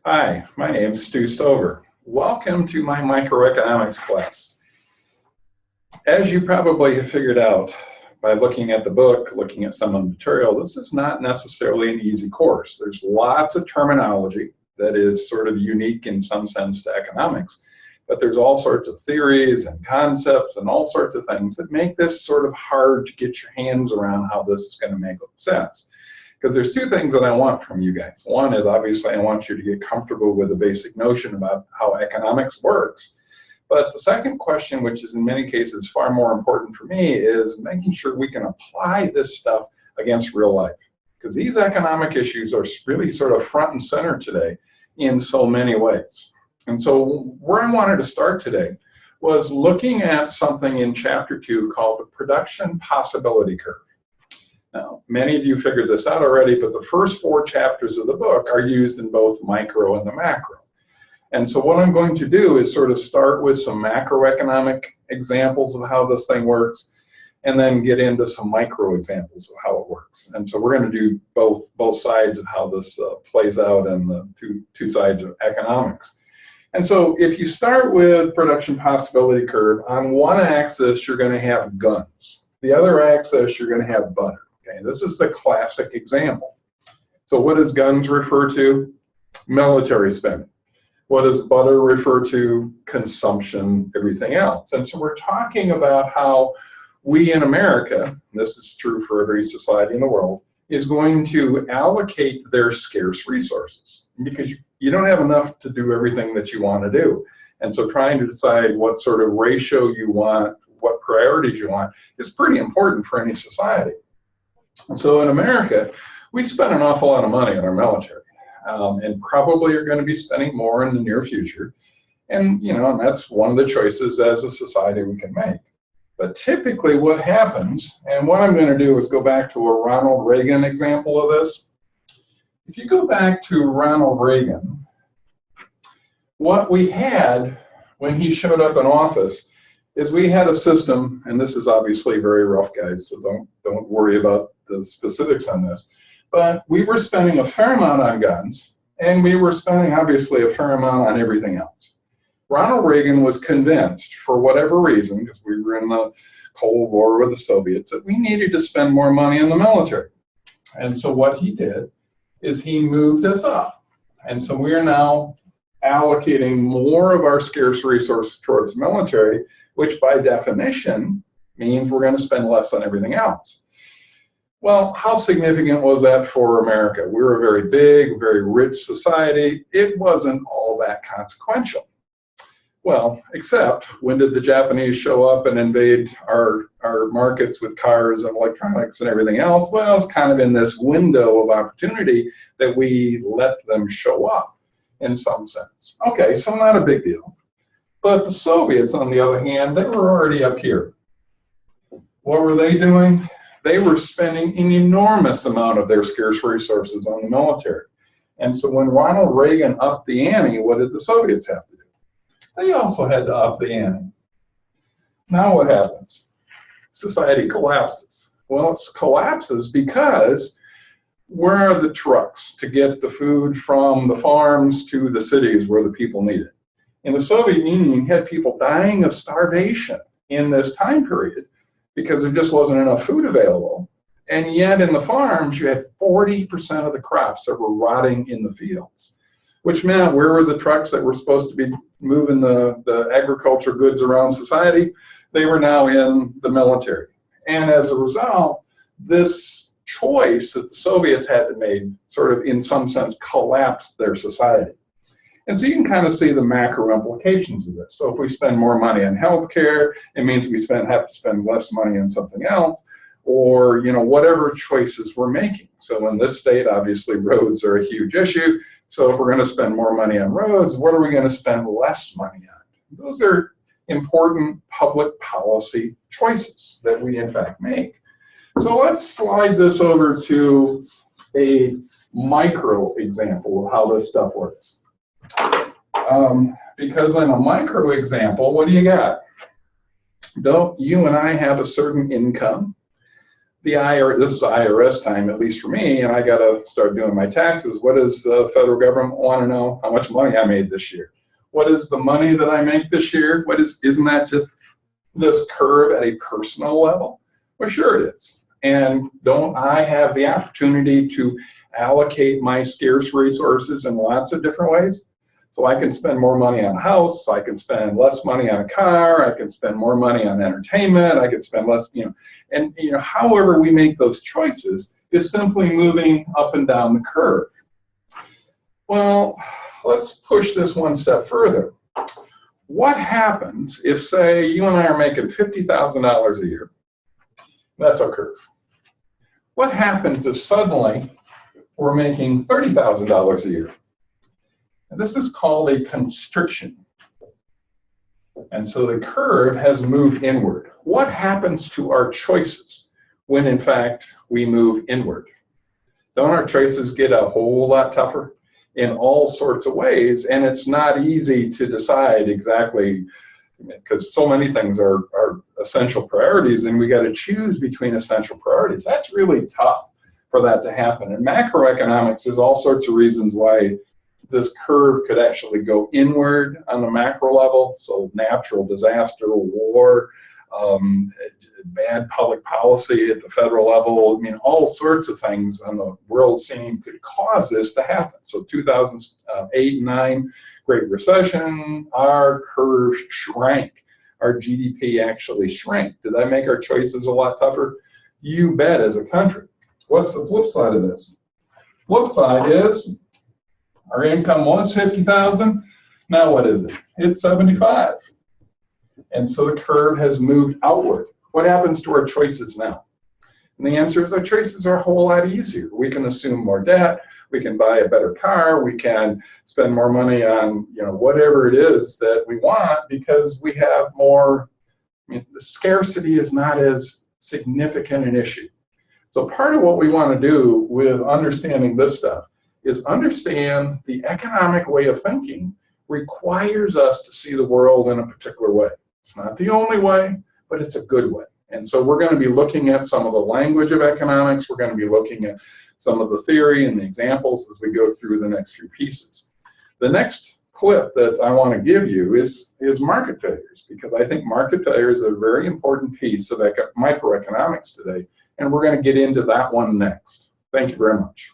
Hi, my name is Stu Stover. Welcome to my microeconomics class. As you probably have figured out by looking at the book, looking at some of the material, this is not necessarily an easy course. There's lots of terminology that is sort of unique in some sense to economics, but there's all sorts of theories and concepts and all sorts of things that make this sort of hard to get your hands around how this is going to make sense. Because there's two things that I want from you guys. One is obviously I want you to get comfortable with the basic notion about how economics works. But the second question, which is in many cases far more important for me, is making sure we can apply this stuff against real life. Because these economic issues are really sort of front and center today in so many ways. And so where I wanted to start today was looking at something in Chapter 2 called the production possibility curve. Now, many of you figured this out already, but the first 4 chapters of the book are used in both micro and the macro. And so what I'm going to do is sort of start with some macroeconomic examples of how this thing works, and then get into some micro examples of how it works. And so we're going to do both sides of how this plays out in the two sides of economics. And so if you start with production possibility curve, on one axis you're going to have guns. The other axis you're going to have butter. Okay, this is the classic example. So what does guns refer to? Military spending. What does butter refer to? Consumption, everything else. And so we're talking about how we in America, and this is true for every society in the world, is going to allocate their scarce resources. Because you don't have enough to do everything that you want to do. And so trying to decide what sort of ratio you want, what priorities you want, is pretty important for any society. So in America, we spend an awful lot of money on our military, and probably are going to be spending more in the near future. And and that's one of the choices as a society we can make. But typically what happens, and what I'm going to do is go back to a Ronald Reagan example of this. If you go back to Ronald Reagan, what we had when he showed up in office is we had a system, and this is obviously very rough, guys, so don't worry about the specifics on this, but we were spending a fair amount on guns, and we were spending obviously a fair amount on everything else. Ronald Reagan was convinced, for whatever reason, because we were in the Cold War with the Soviets, that we needed to spend more money in the military. And so what he did is he moved us up. And so we are now allocating more of our scarce resources towards military, which by definition means we're going to spend less on everything else. Well, how significant was that for America? We were a very big, very rich society. It wasn't all that consequential. Well, except when did the Japanese show up and invade our markets with cars and electronics and everything else? Well, it's kind of in this window of opportunity that we let them show up in some sense. Okay, so not a big deal. But the Soviets, on the other hand, they were already up here. What were they doing? They were spending an enormous amount of their scarce resources on the military. And so when Ronald Reagan upped the ante, what did the Soviets have to do? They also had to up the ante. Now what happens? Society collapses. Well, it collapses because where are the trucks to get the food from the farms to the cities where the people need it? In the Soviet Union, you had people dying of starvation in this time period because there just wasn't enough food available. And yet in the farms, you had 40% of the crops that were rotting in the fields, which meant where were the trucks that were supposed to be moving the agriculture goods around society? They were now in the military. And as a result, this choice that the Soviets had to make sort of in some sense collapsed their society. And so you can kind of see the macro implications of this. So if we spend more money on healthcare, it means we have to spend less money on something else, or whatever choices we're making. So in this state, obviously roads are a huge issue. So if we're going to spend more money on roads, what are we going to spend less money on? Those are important public policy choices that we in fact make. So let's slide this over to a micro example of how this stuff works. Because in a micro example, what do you got? Don't you and I have a certain income? the IRS, this is IRS time, at least for me, and I got to start doing my taxes. What does the federal government want to know? How much money I made this year? What is the money that I make this year? Isn't that just this curve at a personal level? Well, sure it is. And don't I have the opportunity to allocate my scarce resources in lots of different ways? So I can spend more money on a house, I can spend less money on a car, I can spend more money on entertainment, I can spend less, and however we make those choices is simply moving up and down the curve. Well, let's push this one step further. What happens if, say, you and I are making $50,000 a year? That's our curve. What happens if suddenly we're making $30,000 a year? And this is called a constriction. And so the curve has moved inward. What happens to our choices when, in fact, we move inward? Don't our choices get a whole lot tougher in all sorts of ways? And it's not easy to decide exactly, because so many things are essential priorities, and we got to choose between essential priorities. That's really tough for that to happen. In macroeconomics, there's all sorts of reasons why this curve could actually go inward on the macro level. So natural disaster, war, bad public policy at the federal level. I mean, all sorts of things on the world scene could cause this to happen. So 2008 and 9, Great Recession, our curve shrank. Our GDP actually shrank. Did that make our choices a lot tougher? You bet, as a country. What's the flip side of this? Flip side is our income was 50,000. Now what is it? It's 75. And so the curve has moved outward. What happens to our choices now? And the answer is our choices are a whole lot easier. We can assume more debt. We can buy a better car. We can spend more money on whatever it is that we want, because we have more. The scarcity is not as significant an issue. So part of what we want to do with understanding this stuff is understand the economic way of thinking requires us to see the world in a particular way. It's not the only way, but it's a good way. And so we're going to be looking at some of the language of economics. We're going to be looking at some of the theory and the examples as we go through the next few pieces. The next clip that I want to give you is market failures, because I think market failures are a very important piece of microeconomics today, and we're going to get into that one next. Thank you very much.